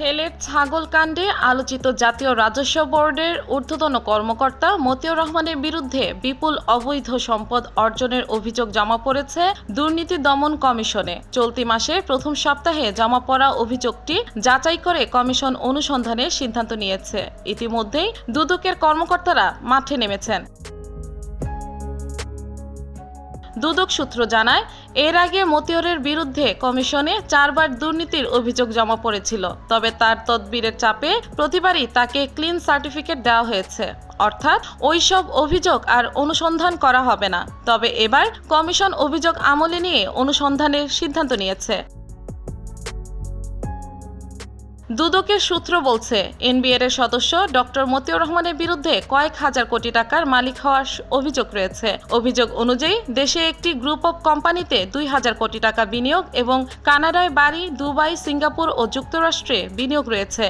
ছেলের ছাগল কাণ্ডে আলোচিত জাতীয় রাজস্ব বোর্ডের ঊর্ধ্বতন কর্মকর্তা মতিউর রহমানের বিরুদ্ধে বিপুল অবৈধ সম্পদ অর্জনের অভিযোগ জমা পড়েছে দুর্নীতি দমন কমিশনে। চলতি মাসের প্রথম সপ্তাহে জমা পড়া অভিযোগটি যাচাই করে কমিশন অনুসন্ধানের সিদ্ধান্ত নিয়েছে। ইতিমধ্যেই দুদকের কর্মকর্তারা মাঠে নেমেছেন। দুদক সূত্র জানায়, এর আগে মতিউরের বিরুদ্ধে কমিশনে 4 বার দুর্নীতির অভিযোগ জমা পড়েছিল। তবে তার তদবিরের চাপে প্রতিবারই তাকে ক্লিন সার্টিফিকেট দেওয়া হয়েছে, অর্থাৎ ওইসব অভিযোগ আর অনুসন্ধান করা হবে না। তবে এবার কমিশন অভিযোগ আমলে নিয়ে অনুসন্ধানের সিদ্ধান্ত নিয়েছে। দুদকের সূত্র বলছে, এনবিআর এর সদস্য ডক্টর মতিউর রহমানের বিরুদ্ধে কয়েক হাজার কোটি টাকার মালিক হওয়ার অভিযোগ রয়েছে। অভিযোগ অনুযায়ী দেশে একটি গ্রুপ অফ কোম্পানিতে 2000 কোটি টাকা বিনিয়োগ এবং কানাডায় বাড়ি, দুবাই, সিঙ্গাপুর ও যুক্তরাষ্ট্রে বিনিয়োগ রয়েছে।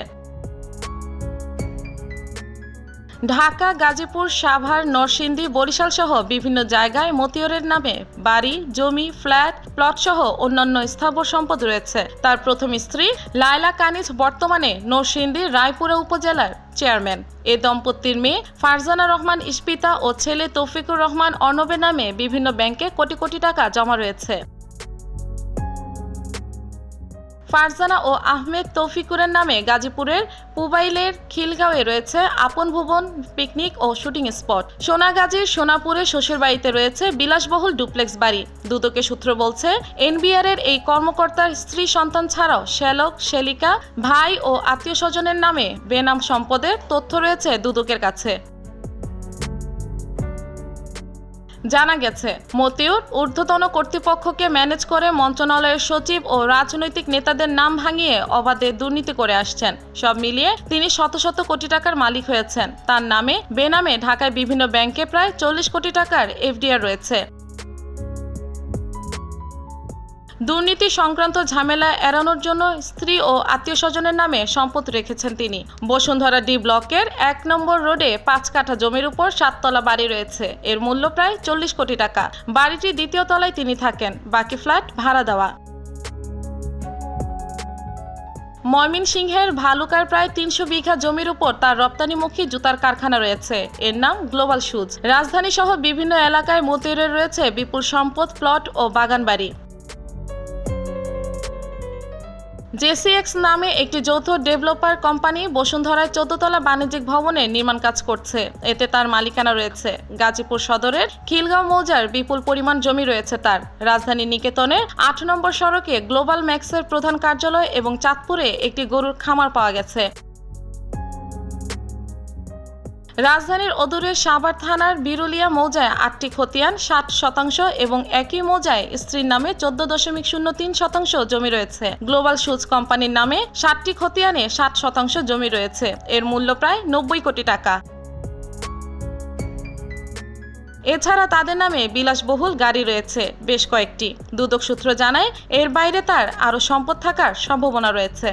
ঢাকা, গাজীপুর, সাভার, নরসিংদী, বরিশাল সহ বিভিন্ন জায়গায় মতিউরের নামে বাড়ি, জমি, ফ্ল্যাট, প্লট সহ অন্যান্য স্থাবর সম্পদ রয়েছে। তার প্রথম স্ত্রী লায়লা কানিজ বর্তমানে নরসিংদী রায়পুরা উপজেলার চেয়ারম্যান। এ দম্পতির মেয়ে ফারজানা রহমান ইস্পিতা ও ছেলে তৌফিকুর রহমান অর্ণবের নামে বিভিন্ন ব্যাংকে কোটি কোটি টাকা জমা রয়েছে। ফারজানা ও আহমেদ তৌফিকুরের নামে গাজীপুরের পুবাইলের খিলগাঁওয়ে রয়েছে আপন ভুবন, পিকনিক ও শুটিং স্পট। সোনাগাজীর সোনাপুরে শ্বশুরবাড়িতে রয়েছে বিলাসবহুল ডুপ্লেক্স বাড়ি। দুদকের সূত্র বলছে, এনবিআর এর এই কর্মকর্তার স্ত্রী সন্তান ছাড়াও শ্যালক, শেলিকা, ভাই ও আত্মীয় স্বজনের নামে বেনাম সম্পদের তথ্য রয়েছে দুদকের কাছে। জানা গেছে, মতিউর ঊর্ধ্বতন কর্তৃপক্ষকে ম্যানেজ করে মন্ত্রণালয়ের সচিব ও রাজনৈতিক নেতাদের নাম ভাঙিয়ে অবাধে দুর্নীতি করে আসছেন। সব মিলিয়ে তিনি শত শত কোটি টাকার মালিক হয়েছেন। তার নামে বেনামে ঢাকায় বিভিন্ন ব্যাংকে প্রায় 40 কোটি টাকার এফডিআর রয়েছে। দুর্নীতি সংক্রান্ত ঝামেলা এড়ানোর জন্য স্ত্রী ও আত্মীয় স্বজনের নামে সম্পদ রেখেছেন তিনি। বসুন্ধরা ডি ব্লকের 1 নম্বর রোডে 5 কাঠা জমির উপর 7 তলা বাড়ি রয়েছে। এর মূল্য প্রায় 40 কোটি টাকা। বাড়িটির 2য় তলায় তিনি থাকেন, বাকি ফ্ল্যাট ভাড়া দেওয়া। ময়মনসিংহের ভালুকার প্রায় 300 বিঘা জমির উপর তার রপ্তানিমুখী জুতার কারখানা রয়েছে। এর নাম গ্লোবাল শুজ। রাজধানী সহ বিভিন্ন এলাকায় মতিউরের রয়েছে বিপুল সম্পদ, প্লট ও বাগান বাড়ি। জেসিএক্স নামে একটি যৌথ ডেভেলপার কোম্পানি বসুন্ধরায় 14 তলা বাণিজ্যিক ভবনের নির্মাণ কাজ করছে। এতে তার মালিকানা রয়েছে। গাজীপুর সদরের খিলগাঁও মৌজার বিপুল পরিমাণ জমি রয়েছে তার। রাজধানী নিকেতনের 8 নম্বর সড়কে গ্লোবাল ম্যাক্সের প্রধান কার্যালয় এবং চাঁদপুরে একটি গরুর খামার পাওয়া গেছে। রাজধানীর অদূরে সাভার থানার বিরুলিয়া মৌজায় 8টি খতিয়ান 60% এবং একই মৌজায় স্ত্রীর নামে 14.03% জমি রয়েছে। গ্লোবাল শুজ কোম্পানির নামে 7টি খতিয়ানে 60% জমি রয়েছে। এর মূল্য প্রায় 90 কোটি টাকা। এছাড়া তাদের নামে বিলাসবহুল গাড়ি রয়েছে বেশ কয়েকটি। দুদক সূত্র জানায়, এর বাইরে তার আরও সম্পদ থাকার সম্ভাবনা রয়েছে।